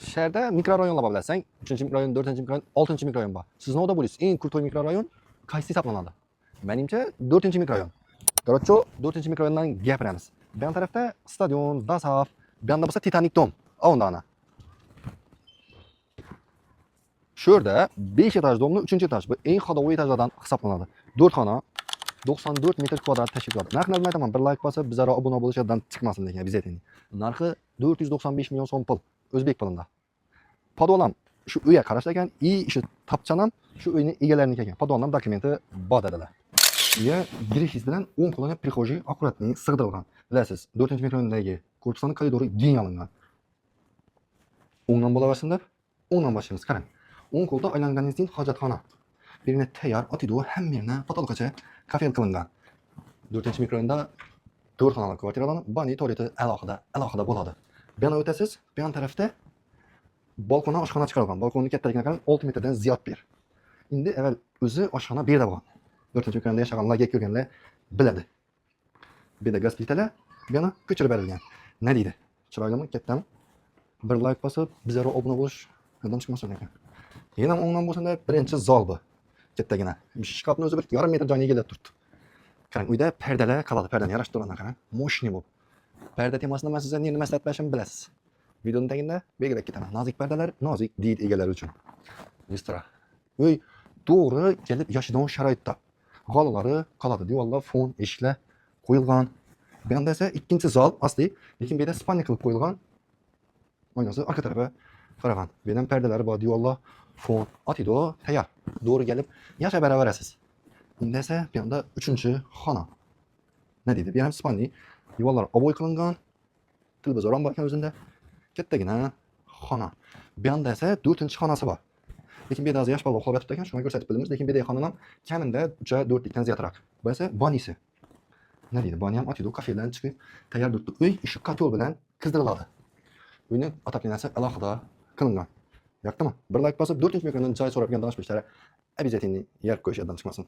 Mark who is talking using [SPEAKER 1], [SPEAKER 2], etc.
[SPEAKER 1] Şəhərdə mikrorayonlar var biləsən. 3-cü mikrorayon, 4-cü mikrorayon, 6-cı mikrorayon var. Siz nə oda bilirsiniz? En kurtoy mikrorayon qaysi hesablanadi? Mənimcə 4-cü mikrorayon. Короче, 4-cü mikrorayondan gapiramiz. Bu yan tarafda stadion, Dasaf, bu yanda bo'lsa Titanic Dom. Onda ana. Şu yerda 5 etaj domli 3-cü etaj. Bu eng xadovoy etajlardan hisoblanadi. 4 xona 94 metr kvadrat tashkil qiladi. Narxini aytaman, bir like bosib, bizaro obuna bo'lishdan chiqmasin degan bizetini. Narxi 495 million so'm pul, o'zbek pulida. Podvalam shu uyga qarashda ekan, ishi topchanam shu uyning egalariniki ekan. Podvalam dokumenti bor dedilar. Uyga girishingiz bilan 10 qo'lini prixojy akkuratning sig'dirilgan. Bilasiz, 4-mikrorayondagi korpusning koridori keng olingan. O'ngdan bo'laversin deb, o'ngdan boshlaymiz. Qarang. 10 qo'lda aylanganingizdan hojatxona. Birine tayyor, otidu hamma yerni patolgacha kafel qilingan. 4-mikrorayonda 4 xonali kvartiralarning bani tualeti alohida bo'ladi. Bu yana o'tasiz, bu yon tarafda balkondan oshxona chiqarilgan. Balkonning kattaligini qarang, 6 metrdan ziyod bir. Endi avval o'zi oshxona bu yerda bo'lgan. 4-mikrorayonda yashaganlar, ko'rganlar biladi. Bu yerda gaz plitalar bu yana ko'chirib berilgan. Ne deydi? Chiroylimi, kattami? Bir like bosib, bizaro obuna bo'lish qildan chiqmasin ekan. Yana o'ngdan bo'lsa-da birinchi zol bu. Kattagina. Shkafning o'zi 1,5 metr joyni egallab turibdi. Qarang, uyda perdalar qoladi. Perdani yarashtirganlar qarang. Moshni bu. Perda temasini men sizga nima maslahat berishimni bilasiz. Videoning tagida belgilab ketaman. Nozik perdalar, nozik did egalari uchun. Mistra. Uy to'g'ri kelib yashagan sharoitda. G'olalari qoladi. Devorlar, fon, eshiklar qo'yilgan. Bu yoqda esa ikkinchi zol asli, lekin bu yerda spalni qilib qo'yilgan. Oynasi orqa tarafa qaragan. Bu yerdan perdalari bor, devorlar, fon, atido tayyor. Doğru gelip yashab beraverasiz. Endi esa bu yoqda 3-chi xona. Ne deydi? Bu ham spalni. Devorlar oboy qilingan. Televizor ham bor ekan o'zida. Kattagina xona. Bu yoqda esa 4-chi xonasi bor. Lekin bu yerda yosh bola uxlab yotibdi ekan, shuni ko'rsatib bilamiz. Lekin bu yerda xonaning kamida 3-4 likdan ziyodroq. Bu esa banisi. Ne deydi? Bani ham atido kafeldan chiqib tayyor turibdi. Uy ishi kotol bilan qizdiriladi. Uyning otoplanasi alohida qilingan. Yoqdimi? Bir like bosib 4-mikrorayondan joy so'rab kelgan do'stlar, обязательно yer qo'yishdan chiqmasin.